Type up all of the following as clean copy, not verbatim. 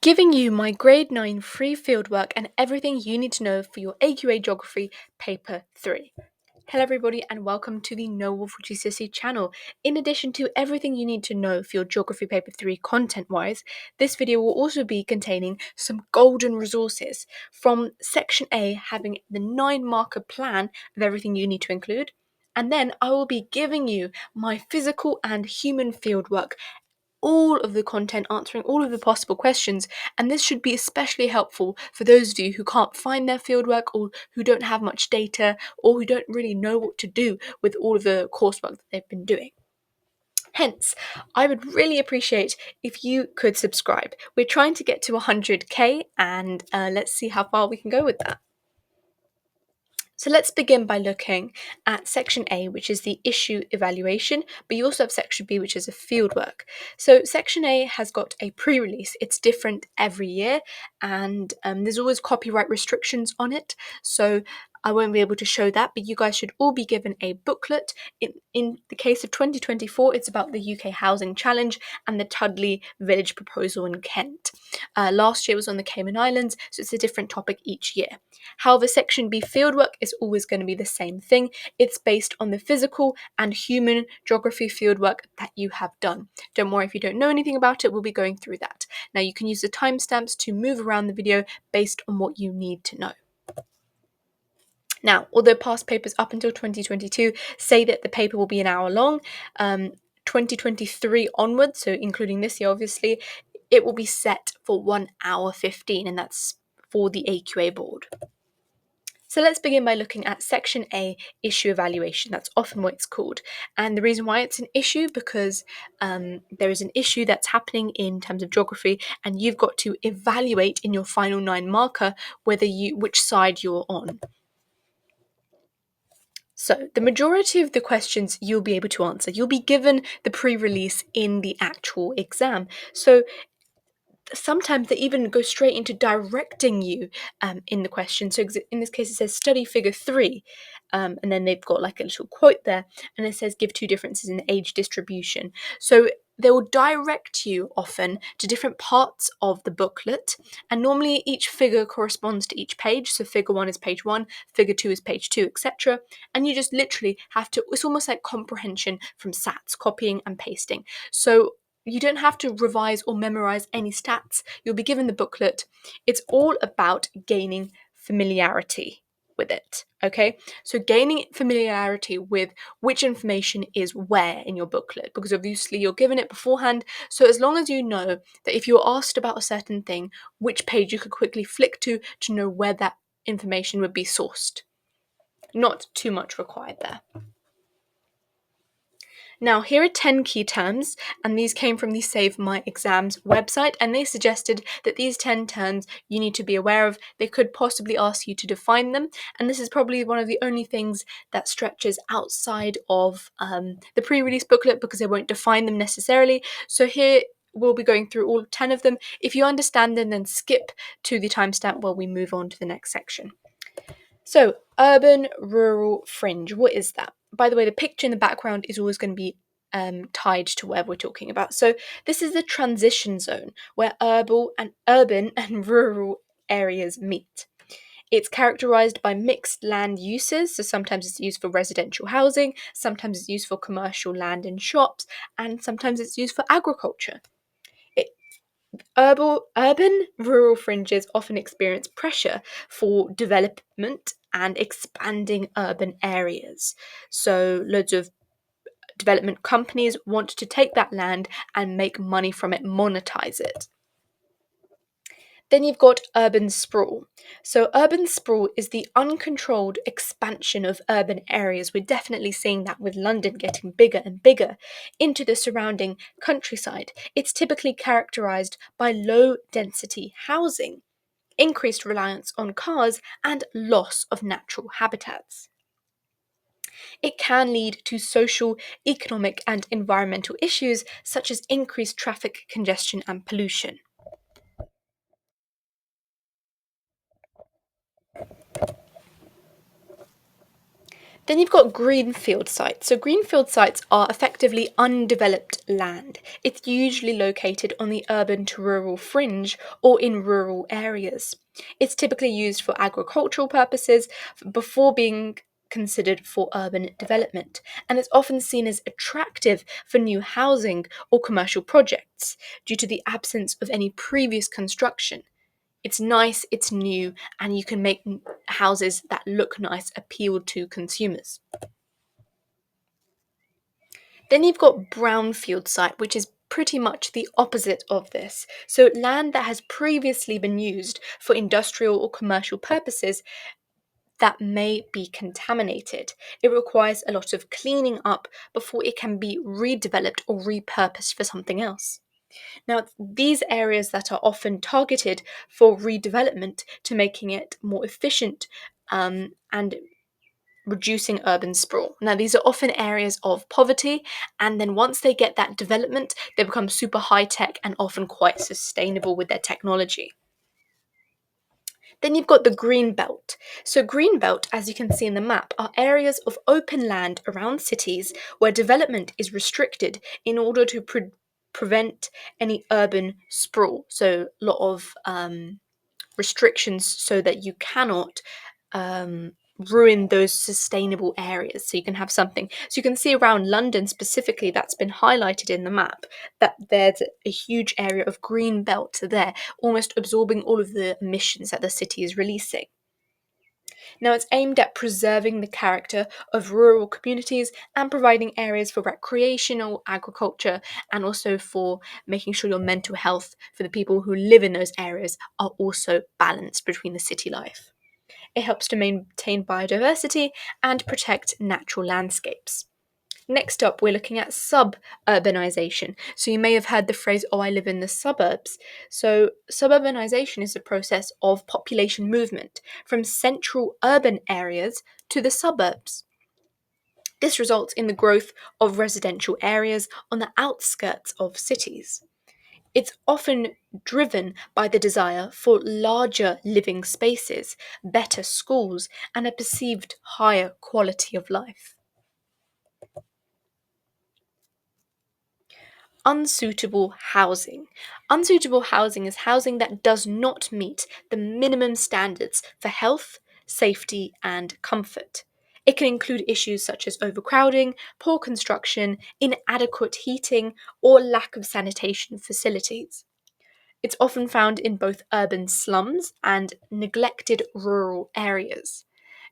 Giving you my grade 9 free fieldwork and everything you need to know for your AQA Geography Paper 3. Hello everybody and welcome to the Know All for GCSE channel. In addition to everything you need to know for your Geography Paper 3 content-wise, this video will also be containing some golden resources from Section A, having the 9-marker plan of everything you need to include, and then I will be giving you my physical and human fieldwork, all of the content, answering all of the possible questions, and this should be especially helpful for those of you who can't find their fieldwork or who don't have much data or who don't really know what to do with all of the coursework that they've been doing. Hence, I would really appreciate if you could subscribe. We're trying to get to 100k and let's see how far we can go with that. So let's begin by looking at Section A, which is the issue evaluation, but you also have Section B, which is a fieldwork. So Section A has got a pre-release. It's different every year, and there's always copyright restrictions on it. So I won't be able to show that, but you guys should all be given a booklet. In the case of 2024, it's about the UK Housing Challenge and the Tudley Village proposal in Kent. Last year was on the Cayman Islands, so it's a different topic each year. However, Section B fieldwork is always going to be the same thing. It's based on the physical and human geography fieldwork that you have done. Don't worry if you don't know anything about it, we'll be going through that. Now you can use the timestamps to move around the video based on what you need to know. Now, although past papers up until 2022 say that the paper will be an hour long, 2023 onwards, so including this year obviously, it will be set for 1 hour 15, and that's for the AQA board. So let's begin by looking at Section A, issue evaluation. That's often what it's called. And the reason why it's an issue, because there is an issue that's happening in terms of geography, and you've got to evaluate in your final 9 marker which side you're on. So the majority of the questions you'll be able to answer. You'll be given the pre-release in the actual exam. So sometimes they even go straight into directing you in the question. So in this case, it says study figure 3, and then they've got like a little quote there, and it says give 2 differences in age distribution. So they will direct you often to different parts of the booklet, and normally each figure corresponds to each page. So figure 1 is page 1, figure 2 is page 2, etc. And you just literally have to, it's almost like comprehension from SATs, copying and pasting. So you don't have to revise or memorize any stats. You'll be given the booklet. It's all about gaining familiarity with it, okay? So gaining familiarity with which information is where in your booklet, because obviously you're given it beforehand. So as long as you know that if you're asked about a certain thing, which page you could quickly flick to know where that information would be sourced. Not too much required there. Now, here are 10 key terms, and these came from the Save My Exams website, and they suggested that these 10 terms you need to be aware of. They could possibly ask you to define them, and this is probably one of the only things that stretches outside of the pre-release booklet, because they won't define them necessarily. So here we'll be going through all 10 of them. If you understand them, then skip to the timestamp while we move on to the next section. So, urban, rural, fringe, what is that? By the way, the picture in the background is always going to be tied to whatever we're talking about. So this is the transition zone where urban and rural areas meet. It's characterized by mixed land uses, so sometimes it's used for residential housing, sometimes it's used for commercial land and shops, and sometimes it's used for agriculture. Urban rural fringes often experience pressure for development and expanding urban areas. So loads of development companies want to take that land and make money from it, monetize it. Then you've got urban sprawl. So urban sprawl is the uncontrolled expansion of urban areas. We're definitely seeing that with London getting bigger and bigger into the surrounding countryside. It's typically characterized by low density housing, increased reliance on cars, and loss of natural habitats. It can lead to social, economic, and environmental issues such as increased traffic congestion and pollution. Then you've got greenfield sites. So greenfield sites are effectively undeveloped land. It's usually located on the urban to rural fringe or in rural areas. It's typically used for agricultural purposes before being considered for urban development, and it's often seen as attractive for new housing or commercial projects due to the absence of any previous construction. It's nice, it's new, and you can make houses that look nice appeal to consumers. Then you've got brownfield site, which is pretty much the opposite of this. So land that has previously been used for industrial or commercial purposes that may be contaminated. It requires a lot of cleaning up before it can be redeveloped or repurposed for something else. Now, these areas that are often targeted for redevelopment to making it more efficient and reducing urban sprawl. Now, these are often areas of poverty, and then once they get that development, they become super high tech and often quite sustainable with their technology. Then you've got the Greenbelt. So, Greenbelt, as you can see in the map, are areas of open land around cities where development is restricted in order to prevent any urban sprawl. So, a lot of restrictions so that you cannot um, ruin those sustainable areas. So you can have something. So you can see around London specifically, that's been highlighted in the map, that there's a huge area of green belt there, almost absorbing all of the emissions that the city is releasing. Now, it's aimed at preserving the character of rural communities and providing areas for recreational agriculture and also for making sure your mental health for the people who live in those areas are also balanced between the city life. It helps to maintain biodiversity and protect natural landscapes. Next up, we're looking at suburbanisation. So, you may have heard the phrase, oh, I live in the suburbs. So, suburbanisation is the process of population movement from central urban areas to the suburbs. This results in the growth of residential areas on the outskirts of cities. It's often driven by the desire for larger living spaces, better schools, and a perceived higher quality of life. Unsuitable housing. Unsuitable housing is housing that does not meet the minimum standards for health, safety, and comfort. It can include issues such as overcrowding, poor construction, inadequate heating, or lack of sanitation facilities. It's often found in both urban slums and neglected rural areas.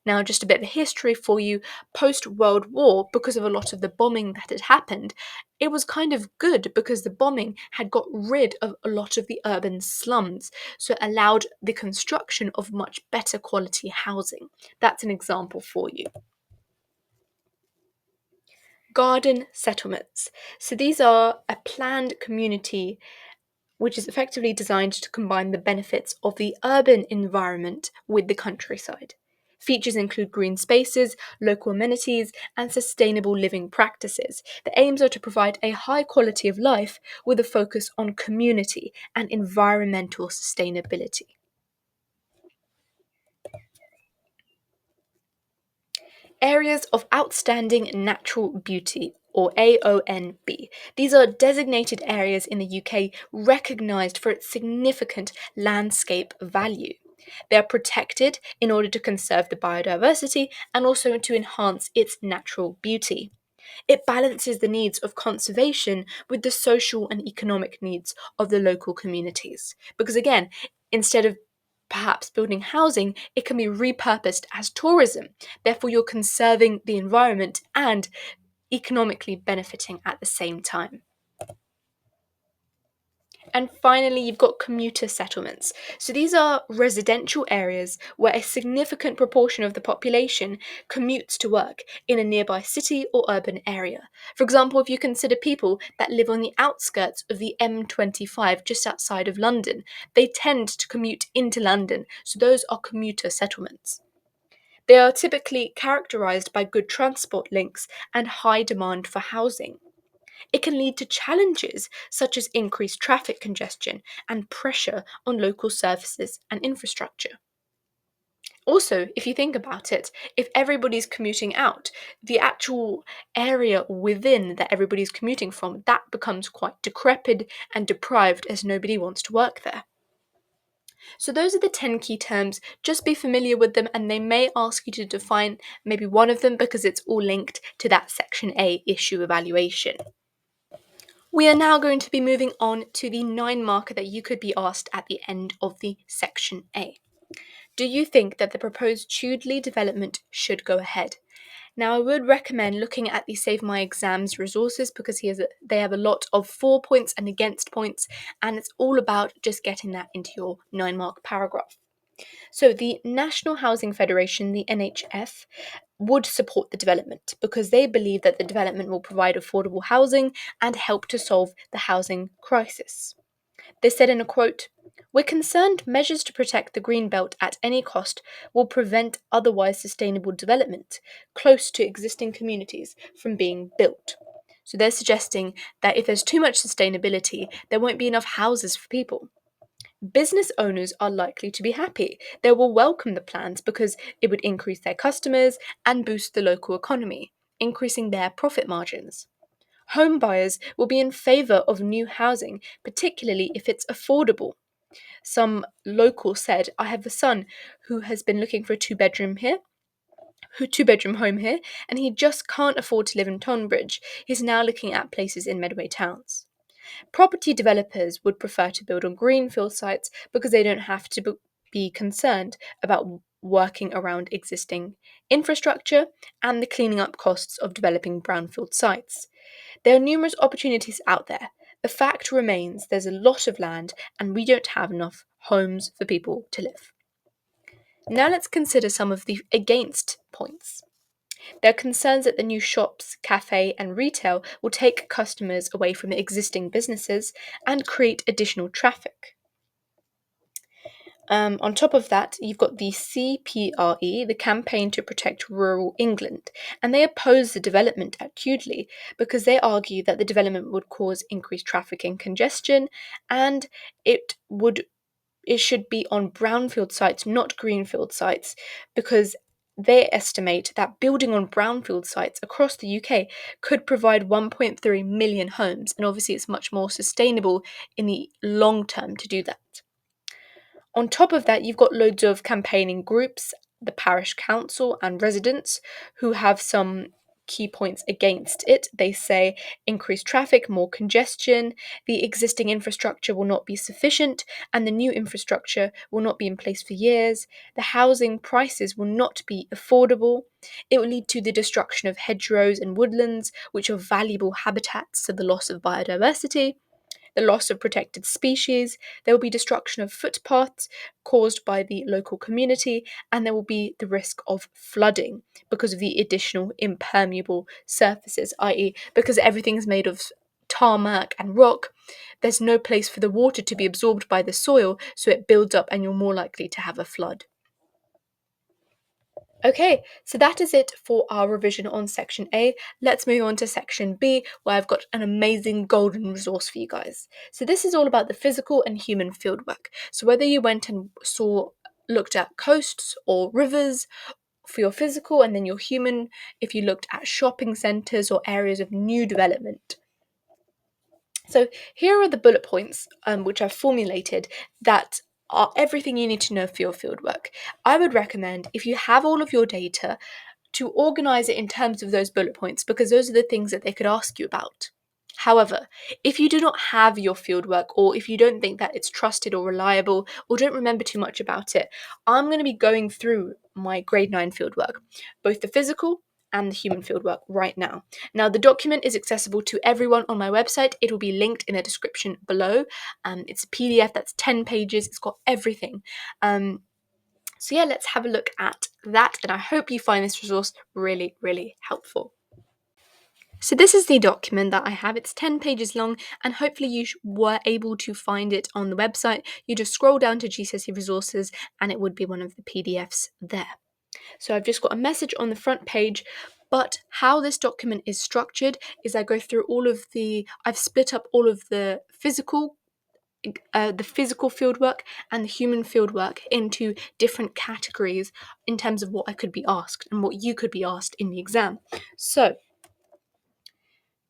Now, just a bit of history for you, post World War, because of a lot of the bombing that had happened, it was kind of good because the bombing had got rid of a lot of the urban slums, so it allowed the construction of much better quality housing. That's an example for you. Garden settlements. So these are a planned community which is effectively designed to combine the benefits of the urban environment with the countryside. Features include green spaces, local amenities, and sustainable living practices. The aims are to provide a high quality of life with a focus on community and environmental sustainability. Areas of Outstanding Natural Beauty, or AONB. These are designated areas in the UK recognised for its significant landscape value. They are protected in order to conserve the biodiversity and also to enhance its natural beauty. It balances the needs of conservation with the social and economic needs of the local communities. Because again, instead of perhaps building housing, it can be repurposed as tourism. Therefore, you're conserving the environment and economically benefiting at the same time. And finally, you've got commuter settlements. So these are residential areas where a significant proportion of the population commutes to work in a nearby city or urban area. For example, if you consider people that live on the outskirts of the M25 just outside of London, they tend to commute into London. So those are commuter settlements. They are typically characterised by good transport links and high demand for housing. It can lead to challenges such as increased traffic congestion and pressure on local services and infrastructure. Also, if you think about it, if everybody's commuting out, the actual area within that everybody's commuting from, that becomes quite decrepit and deprived as nobody wants to work there. So those are the 10 key terms. Just be familiar with them, and they may ask you to define maybe one of them because it's all linked to that Section A issue evaluation. We are now going to be moving on to the 9 marker that you could be asked at the end of the Section A. Do you think that the proposed Tudley development should go ahead? Now, I would recommend looking at the Save My Exams resources because they have a lot of for points and against points, and it's all about just getting that into your 9-mark paragraph. So, the National Housing Federation, the NHF, would support the development because they believe that the development will provide affordable housing and help to solve the housing crisis. They said in a quote, "We're concerned measures to protect the Greenbelt at any cost will prevent otherwise sustainable development close to existing communities from being built." So they're suggesting that if there's too much sustainability, there won't be enough houses for people. Business owners are likely to be happy. They will welcome the plans because it would increase their customers and boost the local economy, increasing their profit margins. Home buyers will be in favour of new housing, particularly if it's affordable. Some locals said, "I have a son who has been looking for a two-bedroom home here, and he just can't afford to live in Tonbridge. He's now looking at places in Medway towns." Property developers would prefer to build on Greenfield sites because they don't have to be concerned about working around existing infrastructure and the cleaning up costs of developing Brownfield sites. There are numerous opportunities out there. The fact remains there's a lot of land and we don't have enough homes for people to live. Now let's consider some of the against points. There are concerns that the new shops, cafe, and retail will take customers away from existing businesses and create additional traffic. On top of that, you've got the CPRE, the Campaign to Protect Rural England, and they oppose the development at Tudley because they argue that the development would cause increased traffic and congestion, and it should be on brownfield sites, not greenfield sites, because they estimate that building on brownfield sites across the UK could provide 1.3 million homes, and obviously it's much more sustainable in the long term to do that. On top of that, you've got loads of campaigning groups, the parish council, and residents who have some key points against it. They say increased traffic, more congestion, the existing infrastructure will not be sufficient, and the new infrastructure will not be in place for years. The housing prices will not be affordable. It will lead to the destruction of hedgerows and woodlands, which are valuable habitats, so the loss of biodiversity, the loss of protected species, there will be destruction of footpaths caused by the local community, and there will be the risk of flooding because of the additional impermeable surfaces, i.e., because everything's made of tarmac and rock, there's no place for the water to be absorbed by the soil, so it builds up and you're more likely to have a flood. Okay, so that is it for our revision on Section A. Let's move on to Section B, where I've got an amazing golden resource for you guys. So this is all about the physical and human fieldwork. So whether you went and looked at coasts or rivers for your physical, and then your human, if you looked at shopping centres or areas of new development. So here are the bullet points which I've formulated that are everything you need to know for your fieldwork. I would recommend, if you have all of your data, to organise it in terms of those bullet points because those are the things that they could ask you about. However, if you do not have your fieldwork, or if you don't think that it's trusted or reliable, or don't remember too much about it, I'm going to be going through my grade 9 fieldwork, both the physical and the human fieldwork right now. Now, the document is accessible to everyone on my website. It will be linked in the description below. It's a PDF that's 10 pages. It's got everything. So yeah, let's have a look at that, and I hope you find this resource really, really helpful. So this is the document that I have. It's 10 pages long, and hopefully you were able to find it on the website. You just scroll down to GCSE resources and it would be one of the PDFs there. So I've just got a message on the front page, but how this document is structured is I go through I've split up all of the physical the physical fieldwork and the human fieldwork into different categories in terms of what I could be asked and what you could be asked in the exam. So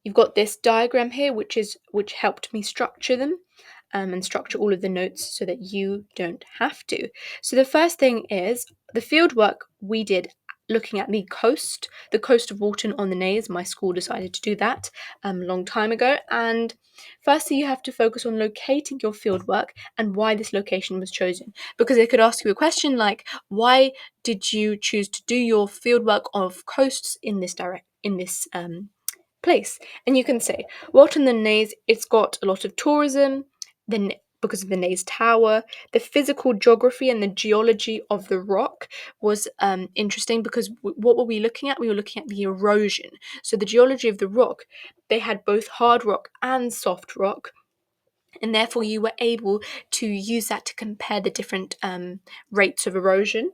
you've got this diagram here, which helped me structure them and structure all of the notes so that you don't have to. So the first thing is the field work we did looking at the coast of Walton on the Naze. My school decided to do that a long time ago. And firstly, you have to focus on locating your field work and why this location was chosen. Because they could ask you a question like, why did you choose to do your field work of coasts in this place? And you can say, Walton the Naze, it's got a lot of tourism, then because of the Naze Tower. The physical geography and the geology of the rock was interesting because what were we looking at? We were looking at the erosion. So the geology of the rock, they had both hard rock and soft rock, and therefore you were able to use that to compare the different rates of erosion.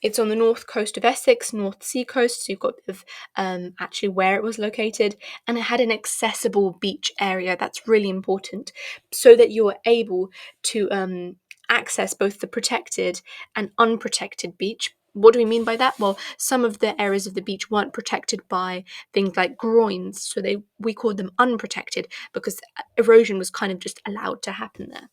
It's on the north coast of Essex, North Sea coast, so you've got a bit of actually where it was located, and it had an accessible beach area. That's really important, so that you were able to access both the protected and unprotected beach. What do we mean by that? Well, some of the areas of the beach weren't protected by things like groins, so we called them unprotected because erosion was kind of just allowed to happen there.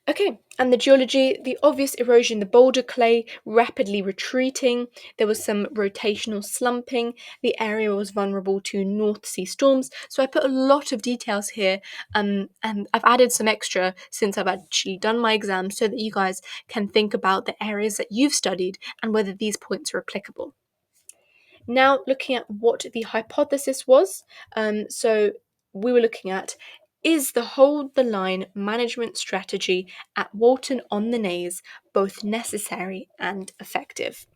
Okay, and the geology, the obvious erosion, the boulder clay rapidly retreating, there was some rotational slumping, the area was vulnerable to North Sea storms. So I put a lot of details here, and I've added some extra since I've actually done my exam so that you guys can think about the areas that you've studied and whether these points are applicable. Now, looking at what the hypothesis was, so we were looking at, is the hold the line management strategy at Walton on the Naze both necessary and effective?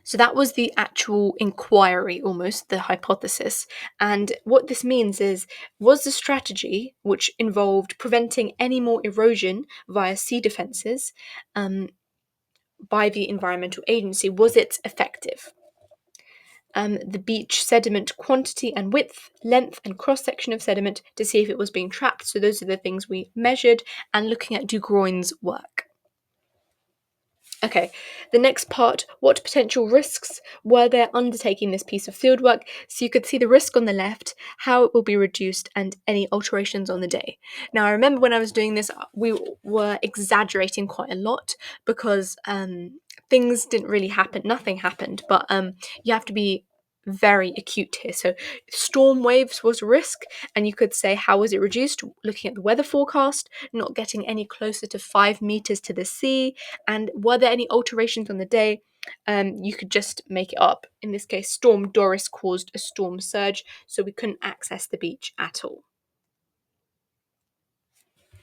So that was the actual inquiry, almost the hypothesis. And what this means is, was the strategy, which involved preventing any more erosion via sea defences by the environmental agency, was it effective? The beach sediment quantity and width, length and cross-section of sediment to see if it was being trapped. So those are the things we measured, and looking at do groins work. Okay, the next part, what potential risks were there undertaking this piece of fieldwork? So you could see the risk on the left, how it will be reduced, and any alterations on the day. Now, I remember when I was doing this, we were exaggerating quite a lot because things didn't really happen, nothing happened, but you have to be very acute here. So storm waves was a risk, and you could say how was it reduced? Looking at the weather forecast, not getting any closer to 5 meters to the sea, and were there any alterations on the day? You could just make it up. In this case, Storm Doris caused a storm surge, so we couldn't access the beach at all.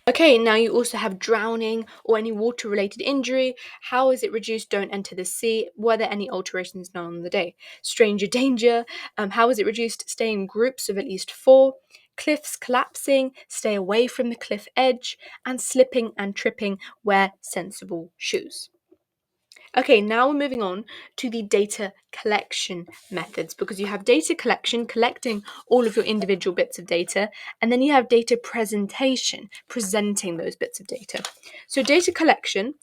Okay, now you also have drowning or any water-related injury. How is it reduced? Don't enter the sea. Were there any alterations? None on the day. Stranger danger. How is it reduced? Stay in groups of at least 4. Cliffs collapsing. Stay away from the cliff edge. And slipping and tripping. Wear sensible shoes. Okay, now we're moving on to the data collection methods, because you have data collection, collecting all of your individual bits of data, and then you have data presentation, presenting those bits of data. So data collection,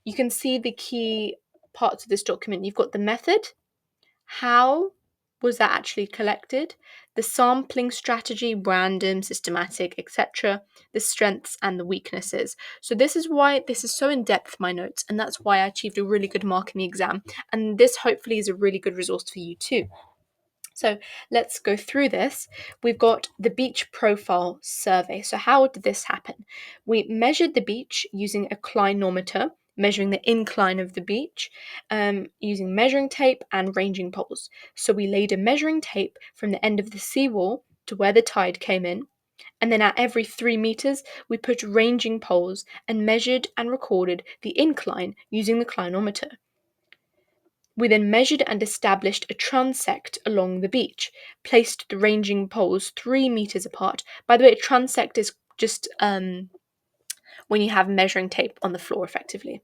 you can see the key parts of this document. You've got the method, how was that actually collected, the sampling strategy, random, systematic, etc., the strengths and the weaknesses. So this is why this is so in depth, my notes, and that's why I achieved a really good mark in the exam. And this hopefully is a really good resource for you too. So let's go through this. We've got the beach profile survey. So how did this happen? We measured the beach using a clinometer, measuring the incline of the beach, using measuring tape and ranging poles. So we laid a measuring tape from the end of the seawall to where the tide came in, and then at every 3 meters, we put ranging poles and measured and recorded the incline using the clinometer. We then measured and established a transect along the beach, placed the ranging poles 3 meters apart. By the way, a transect is just when you have measuring tape on the floor, effectively.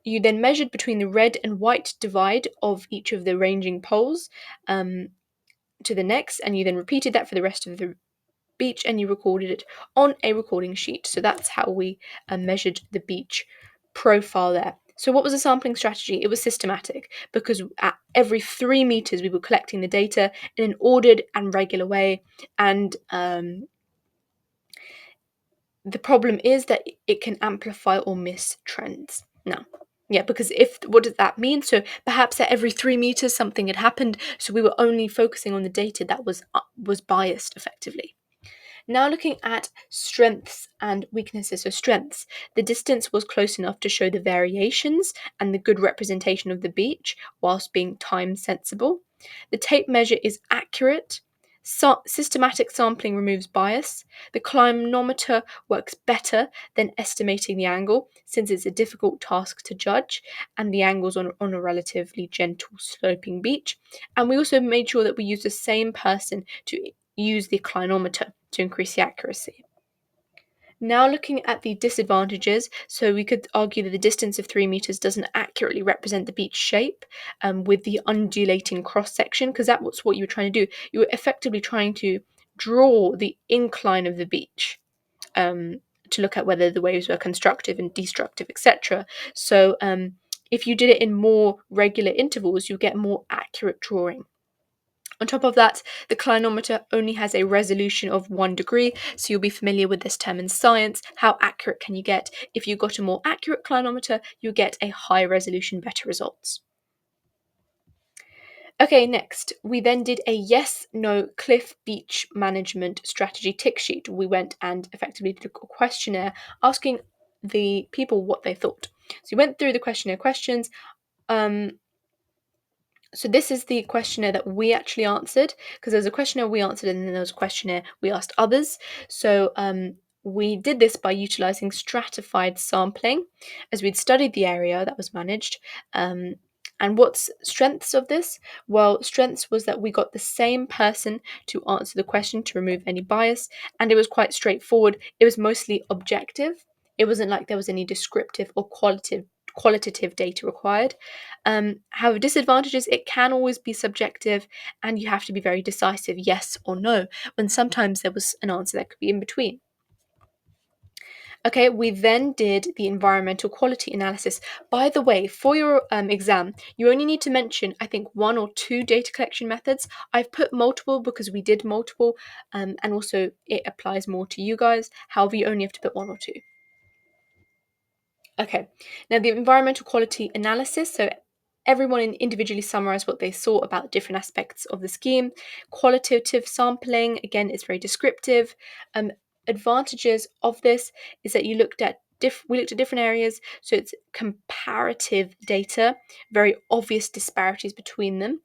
You then measured between the red and white divide of each of the ranging poles to the next, and you then repeated that for the rest of the beach and you recorded it on a recording sheet. So that's how we measured the beach profile there. So what was the sampling strategy? It was systematic, because at every 3 meters we were collecting the data in an ordered and regular way, and the problem is that it can amplify or miss trends. Now, yeah, because what does that mean? So perhaps at every 3 meters something had happened, so we were only focusing on the data that was biased effectively. Now looking at strengths and weaknesses. So strengths, the distance was close enough to show the variations and the good representation of the beach whilst being time sensible. The tape measure is accurate. Systematic sampling removes bias. The clinometer works better than estimating the angle, since it's a difficult task to judge, and the angle's on a relatively gentle sloping beach. And we also made sure that we use the same person to use the clinometer to increase the accuracy. Now looking at the disadvantages, so we could argue that the distance of 3 meters doesn't accurately represent the beach shape with the undulating cross section, because that's what you were trying to do. You were effectively trying to draw the incline of the beach to look at whether the waves were constructive and destructive, etc. So if you did it in more regular intervals, you get more accurate drawing. On top of that, the clinometer only has a resolution of 1 degree, so you'll be familiar with this term in science. How accurate can you get? If you got a more accurate clinometer, you get a high resolution, better results. Okay, next, we then did a yes-no cliff beach management strategy tick sheet. We went and effectively did a questionnaire asking the people what they thought. So we went through the questionnaire questions. So this is the questionnaire that we actually answered, because there's a questionnaire we answered and then there was a questionnaire we asked others. So we did this by utilising stratified sampling, as we'd studied the area that was managed. And what's strengths of this? Well, strengths was that we got the same person to answer the question to remove any bias, and it was quite straightforward. It was mostly objective. It wasn't like there was any descriptive or qualitative data required. However, disadvantages, it can always be subjective, and you have to be very decisive, yes or no, when sometimes there was an answer that could be in between. Okay, we then did the environmental quality analysis. By the way, for your exam, you only need to mention, I think, 1 or 2 data collection methods. I've put multiple because we did multiple, and also it applies more to you guys. However, you only have to put 1 or 2. Okay, now the environmental quality analysis, so everyone individually summarised what they thought about different aspects of the scheme. Qualitative sampling, again, is very descriptive. Advantages of this is that you looked at we looked at different areas, so it's comparative data, very obvious disparities between them.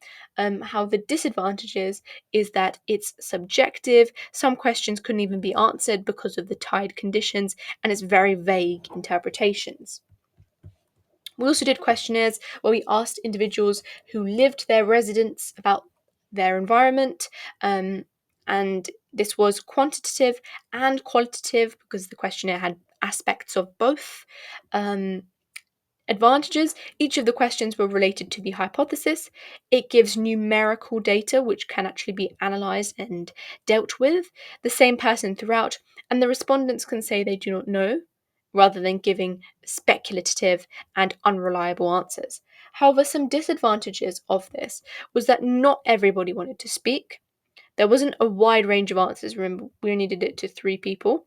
How the disadvantages is that it's subjective. Some questions couldn't even be answered because of the tide conditions, and it's very vague interpretations. We also did questionnaires where we asked individuals who lived their residence about their environment, and this was quantitative and qualitative because the questionnaire had aspects of both. Advantages, each of the questions were related to the hypothesis. It gives numerical data which can actually be analysed and dealt with, the same person throughout, and the respondents can say they do not know, rather than giving speculative and unreliable answers. However, some disadvantages of this was that not everybody wanted to speak. There wasn't a wide range of answers. Remember, we only did it to 3 people.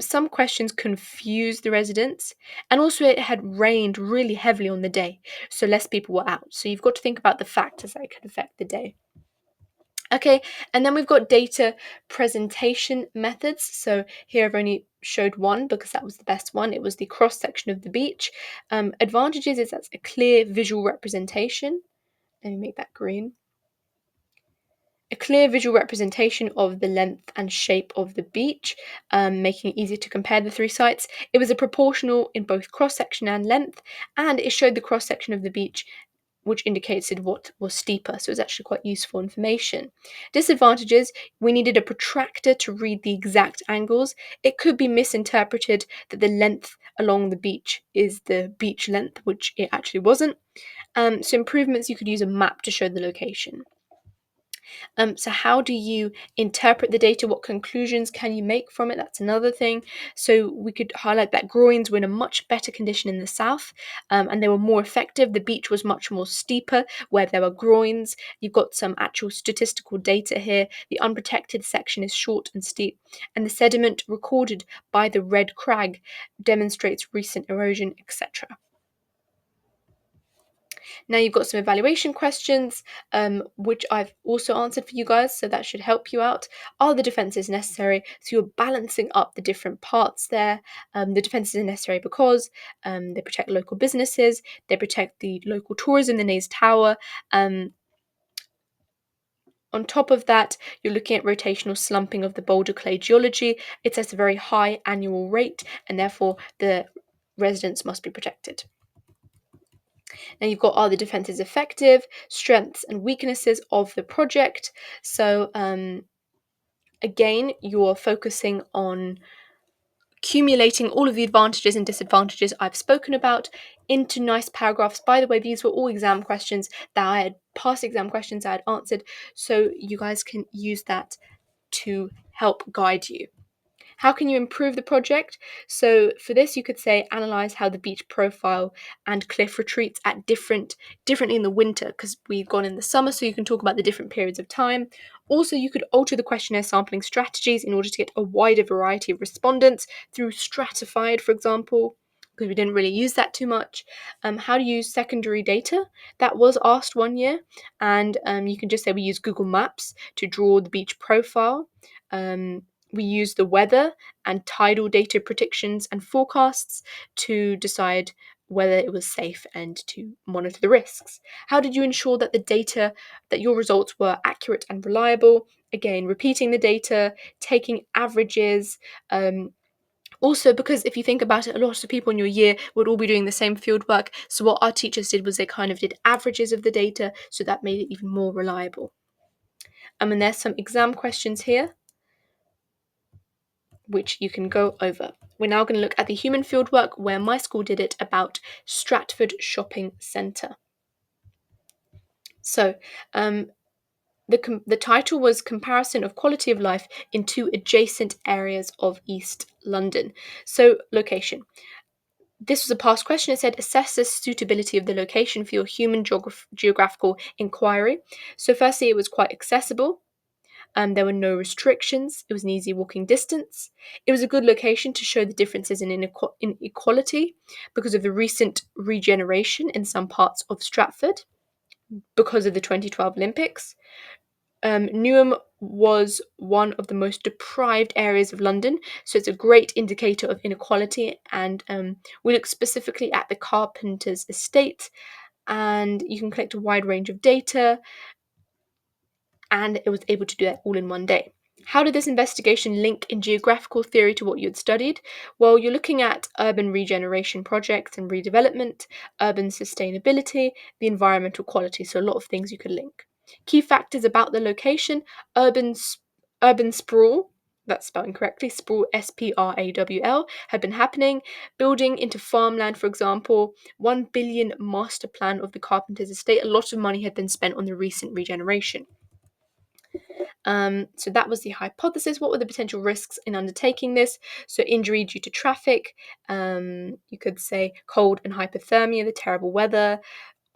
Some questions confused the residents, and also it had rained really heavily on the day, so less people were out. So you've got to think about the factors that could affect the day. Okay, and then we've got data presentation methods. So here I've only showed one because that was the best one. It was the cross section of the beach. Advantages is that's a clear visual representation. Let me make that green. A clear visual representation of the length and shape of the beach, making it easier to compare the 3 sites. It was a proportional in both cross-section and length, and it showed the cross-section of the beach, which indicated what was steeper, so it was actually quite useful information. Disadvantages, we needed a protractor to read the exact angles. It could be misinterpreted that the length along the beach is the beach length, which it actually wasn't. So improvements, you could use a map to show the location. So how do you interpret the data? What conclusions can you make from it? That's another thing. So we could highlight that groins were in a much better condition in the south, and they were more effective. The beach was much more steeper where there were groins. You've got some actual statistical data here. The unprotected section is short and steep, and the sediment recorded by the red crag demonstrates recent erosion, etc. Now you've got some evaluation questions, which I've also answered for you guys, so that should help you out. Are the defences necessary? So you're balancing up the different parts there. The defences are necessary because they protect local businesses, they protect the local tourism, the Naze Tower. On top of that, you're looking at rotational slumping of the boulder clay geology. It's at a very high annual rate, and therefore the residents must be protected. Now you've got, are the defences effective, strengths and weaknesses of the project. So again, you're focusing on accumulating all of the advantages and disadvantages I've spoken about into nice paragraphs. By the way, these were all exam questions that I had, past exam questions I had answered, so you guys can use that to help guide you. How can you improve the project? So for this, you could say analyze how the beach profile and cliff retreats at differently in the winter, because we've gone in the summer, so you can talk about the different periods of time. Also, you could alter the questionnaire sampling strategies in order to get a wider variety of respondents through stratified, for example, because we didn't really use that too much. How to use secondary data, that was asked one year, and you can just say we use Google Maps to draw the beach profile. We use the weather and tidal data predictions and forecasts to decide whether it was safe and to monitor the risks. How did you ensure that the data, that your results were accurate and reliable? Again, repeating the data, taking averages. Also, because if you think about it, a lot of people in your year would all be doing the same field work. So what our teachers did was they kind of did averages of the data, so that made it even more reliable. And there's some exam questions here which you can go over. We're now going to look at the human fieldwork where my school did it about Stratford Shopping Centre. So the title was Comparison of Quality of Life in Two Adjacent Areas of East London. So location. This was a past question. It said assess the suitability of the location for your human geographical inquiry. So firstly, it was quite accessible. There were no restrictions. It was an easy walking distance. It was a good location to show the differences in inequality because of the recent regeneration in some parts of Stratford because of the 2012 Olympics. Newham was one of the most deprived areas of London, so it's a great indicator of inequality. And we look specifically at the Carpenter's estate, and you can collect a wide range of data, and it was able to do that all in one day. How did this investigation link in geographical theory to what you had studied? Well, you're looking at urban regeneration projects and redevelopment, urban sustainability, the environmental quality, so a lot of things you could link. Key factors about the location: urban sprawl, that's spelled incorrectly, sprawl, SPRAWL, had been happening. Building into farmland, for example, 1 billion master plan of the Carpenter's estate, a lot of money had been spent on the recent regeneration. So that was the hypothesis. What were the potential risks in undertaking this? So injury due to traffic, you could say cold and hypothermia, the terrible weather,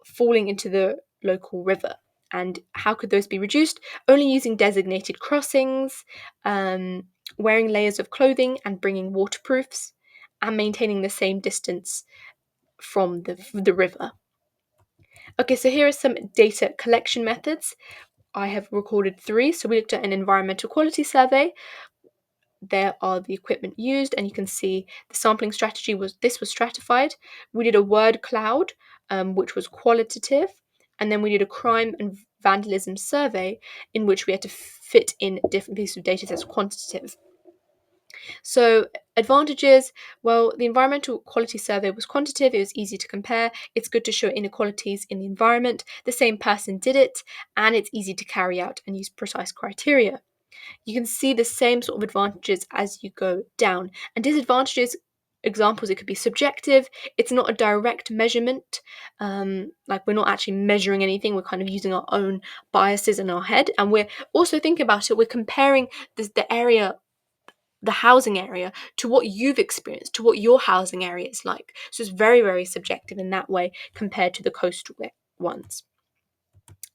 falling into the local river. And how could those be reduced? Only using designated crossings, wearing layers of clothing and bringing waterproofs, and maintaining the same distance from the river. Okay, so here are some data collection methods. I have recorded 3. So we looked at an environmental quality survey. There are the equipment used, and you can see the sampling strategy was stratified. We did a word cloud, which was qualitative, and then we did a crime and vandalism survey in which we had to fit in different pieces of data that's quantitative. So advantages, well, the environmental quality survey was quantitative, it was easy to compare, it's good to show inequalities in the environment, the same person did it, and it's easy to carry out and use precise criteria. You can see the same sort of advantages as you go down. And disadvantages, examples, it could be subjective. It's not a direct measurement. Like, we're not actually measuring anything. We're kind of using our own biases in our head. And we're also, thinking about it, we're comparing the housing area to what you've experienced, to what your housing area is like. So it's very, very subjective in that way compared to the coastal ones.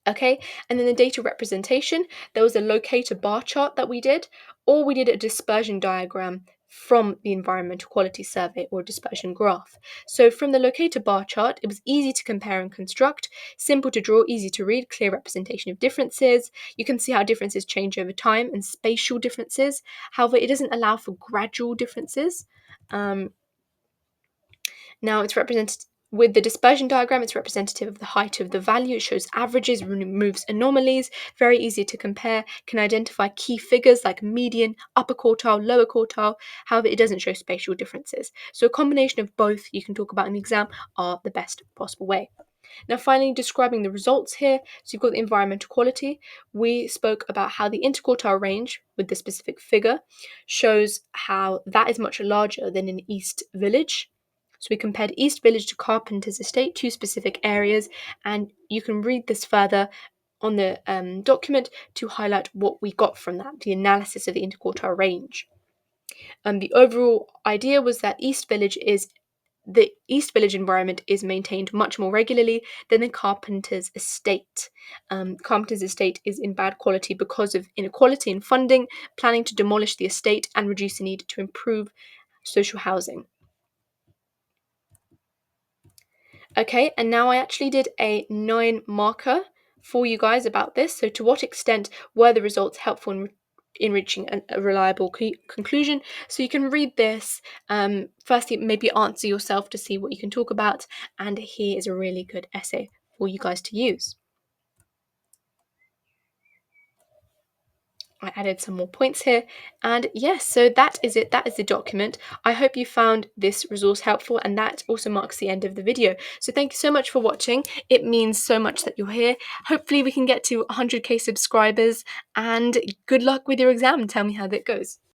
Okay, and then the data representation, there was a locator bar chart that we did, or we did a dispersion diagram from the environmental quality survey, or dispersion graph. So from the locator bar chart, it was easy to compare and construct, simple to draw, easy to read, clear representation of differences. You can see how differences change over time and spatial differences. However, it doesn't allow for gradual differences. Now it's represented with the dispersion diagram, it's representative of the height of the value. It shows averages, removes anomalies, very easy to compare, can identify key figures like median, upper quartile, lower quartile. However, it doesn't show spatial differences. So a combination of both you can talk about in the exam are the best possible way. Now, finally, describing the results here. So you've got the environmental quality. We spoke about how the interquartile range with the specific figure shows how that is much larger than in East Village. So we compared East Village to Carpenter's Estate, two specific areas, and you can read this further on the document to highlight what we got from that, the analysis of the interquartile range. The overall idea was that the East Village environment is maintained much more regularly than the Carpenter's Estate. Carpenter's Estate is in bad quality because of inequality in funding, planning to demolish the estate, and reduce the need to improve social housing. Okay, and now I actually did a 9 marker for you guys about this. So to what extent were the results helpful in reaching a reliable conclusion? So you can read this, firstly maybe answer yourself to see what you can talk about, and here is a really good essay for you guys to use. I added some more points here, and yes, so that is it. That is the document. I hope you found this resource helpful, and that also marks the end of the video. So thank you so much for watching. It means so much that you're here. Hopefully we can get to 100k subscribers, and good luck with your exam. Tell me how that goes.